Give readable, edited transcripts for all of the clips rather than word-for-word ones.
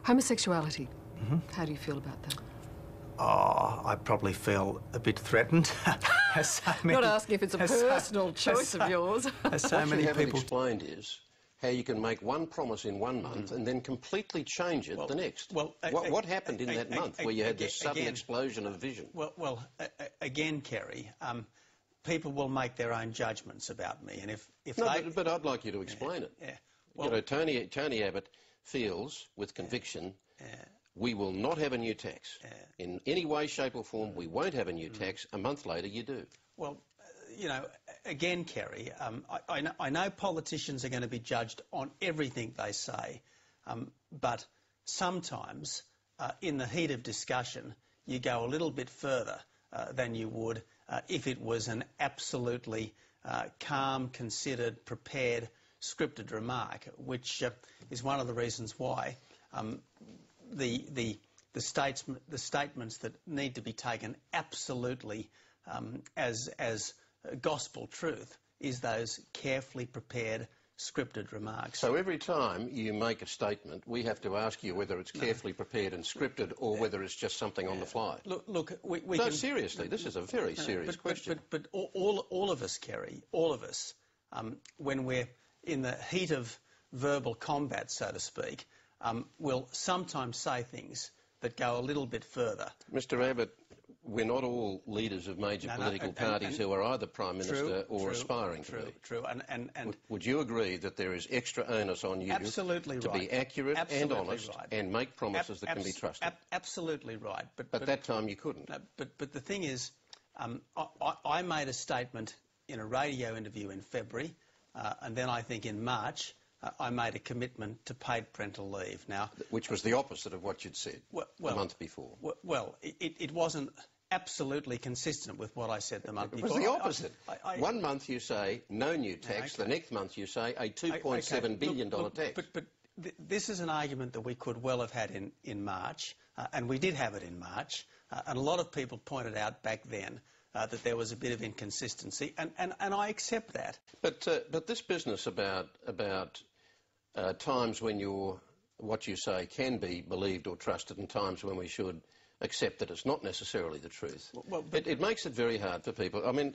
Homosexuality. How do you feel about that? Oh, I probably feel a bit threatened. Not asking if it's a personal choice of yours. As so what many you haven't people explained is how you can make one promise in 1 month and then completely change it the next. What happened in that month where you had this sudden explosion of vision? Again, Kerry, people will make their own judgments about me, and if no, they... but I'd like you to explain it. Yeah. Well, you know, Tony Abbott feels with conviction we will not have a new tax. In any way, shape or form, we won't have a new tax. A month later, you do. Well, you know, again, Kerry, I know politicians are going to be judged on everything they say, but sometimes in the heat of discussion, you go a little bit further than you would if it was an absolutely calm, considered, prepared, scripted remark, which is one of the reasons why the statements that need to be taken absolutely as gospel truth is those carefully prepared, scripted remarks. So every time you make a statement, we have to ask you whether it's carefully prepared and scripted or whether it's just something on the fly. Look, we no, can... seriously, this is a very serious question. But all of us, Kerry, all of us, when we're in the heat of verbal combat, so to speak, will sometimes say things that go a little bit further. Mr Abbott, we're not all leaders of major political parties who are either Prime Minister or aspiring to be. True. Would you agree that there is extra onus on you to be accurate and honest and make promises that can be trusted? Absolutely right. But at that time you couldn't. No, but the thing is, I made a statement in a radio interview in February, and then I think in March I made a commitment to paid parental leave. Now, which was the opposite of what you'd said a month before. Well, it wasn't absolutely consistent with what I said the month before. It was the opposite. 1 month you say no new tax, the next month you say a $2.7 billion tax. But this is an argument that we could well have had in March, and we did have it in March, and a lot of people pointed out back then that there was a bit of inconsistency, and I accept that. But this business about times when what you say can be believed or trusted and times when we should accept that it's not necessarily the truth. It makes it very hard for people. I mean,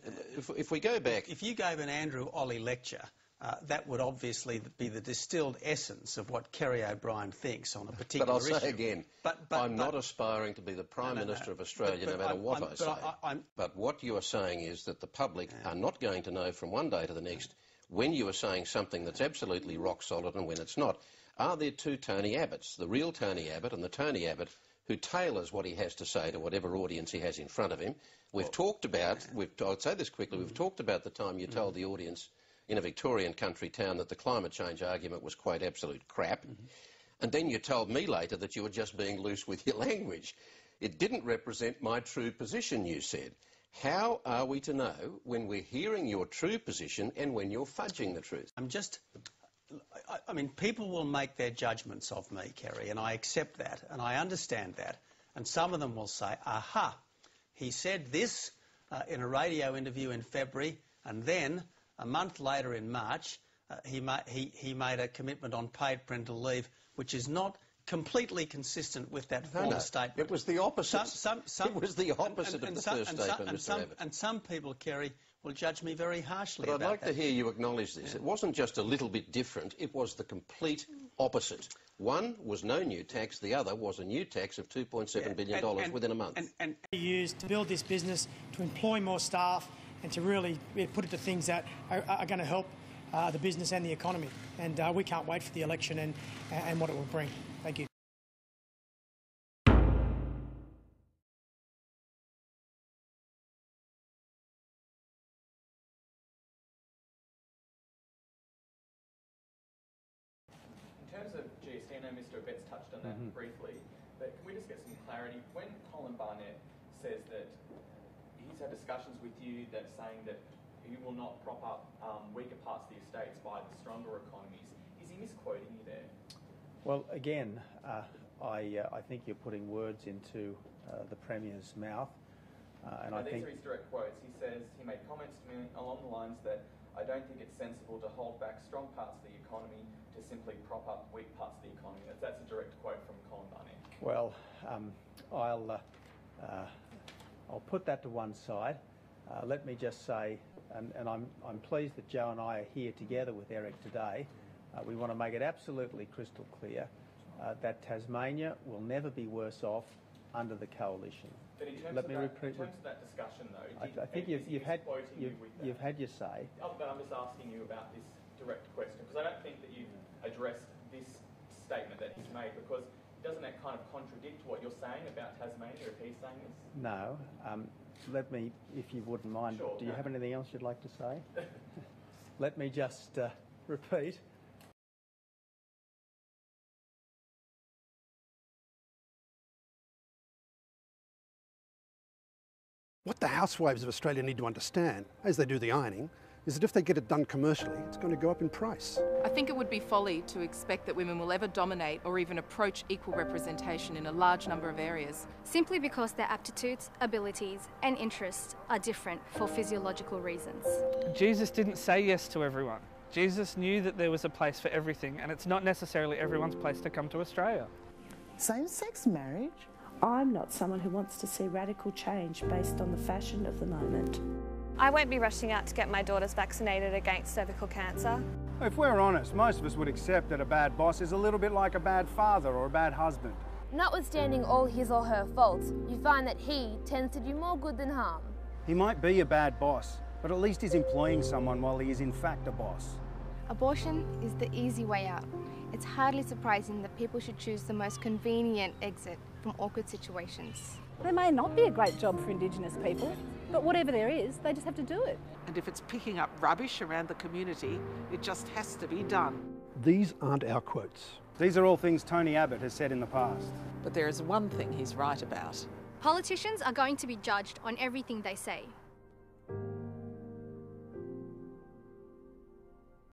if we go back... If you gave an Andrew Olley lecture, that would obviously be the distilled essence of what Kerry O'Brien thinks on a particular issue. But I'll say again, I'm not aspiring to be the Prime Minister of Australia no matter what I say. But what you are saying is that the public are not going to know from one day to the next when you are saying something that's absolutely rock solid and when it's not. Are there two Tony Abbotts, the real Tony Abbott and the Tony Abbott who tailors what he has to say to whatever audience he has in front of him? We've talked about, I'll say this quickly, we've talked about the time you told the audience in a Victorian country town that the climate change argument was quite absolute crap. And then you told me later that you were just being loose with your language. It didn't represent my true position, you said. How are we to know when we're hearing your true position and when you're fudging the truth? I mean, people will make their judgments of me, Kerry, and I accept that, and I understand that. And some of them will say, aha, he said this in a radio interview in February, and then a month later in March, he made a commitment on paid parental leave, which is not completely consistent with that former statement. It was the opposite. It was the opposite of the first statement, Mr Abbott. And some people, Kerry, will judge me very harshly about that. But I'd like to hear you acknowledge this. It wasn't just a little bit different, it was the complete opposite. One was no new tax, the other was a new tax of $2.7 billion within a month. And used to build this business, to employ more staff and to really put it to things that are going to help the business and the economy. And we can't wait for the election and what it will bring. Thank you. In terms of GST, I know Mr Abbott's touched on that briefly, but can we just get some clarity? When Colin Barnett says that he's had discussions with you that saying that he will not prop up weaker parts of the estates by the stronger economies, is he misquoting you there? Well, again, I think you're putting words into the Premier's mouth. And these are his direct quotes. He says, he made comments to me along the lines that I don't think it's sensible to hold back strong parts of the economy to simply prop up weak parts of the economy. That's a direct quote from Colin Well, I'll put that to one side. Let me just say, and I'm pleased that Joe and I are here together with Eric today. We want to make it absolutely crystal clear that Tasmania will never be worse off under the coalition. But in terms, in terms of that discussion, though, I think you've had your say. Oh, but I'm just asking you about this direct question, because I don't think that you've addressed this statement that he's made, because doesn't that kind of contradict what you're saying about Tasmania if he's saying this? No. Let me, if you wouldn't mind, sure, do you have anything else you'd like to say? Let me just repeat. What the housewives of Australia need to understand, as they do the ironing, is that if they get it done commercially, it's going to go up in price. I think it would be folly to expect that women will ever dominate or even approach equal representation in a large number of areas. Simply because their aptitudes, abilities and interests are different for physiological reasons. Jesus didn't say yes to everyone. Jesus knew that there was a place for everything, and it's not necessarily everyone's place to come to Australia. Same-sex marriage? I'm not someone who wants to see radical change based on the fashion of the moment. I won't be rushing out to get my daughters vaccinated against cervical cancer. If we're honest, most of us would accept that a bad boss is a little bit like a bad father or a bad husband. Notwithstanding all his or her faults, you find that he tends to do more good than harm. He might be a bad boss, but at least he's employing someone while he is in fact a boss. Abortion is the easy way out. It's hardly surprising that people should choose the most convenient exit from awkward situations. There may not be a great job for Indigenous people, but whatever there is, they just have to do it. And if it's picking up rubbish around the community, it just has to be done. These aren't our quotes. These are all things Tony Abbott has said in the past. But there is one thing he's right about. Politicians are going to be judged on everything they say.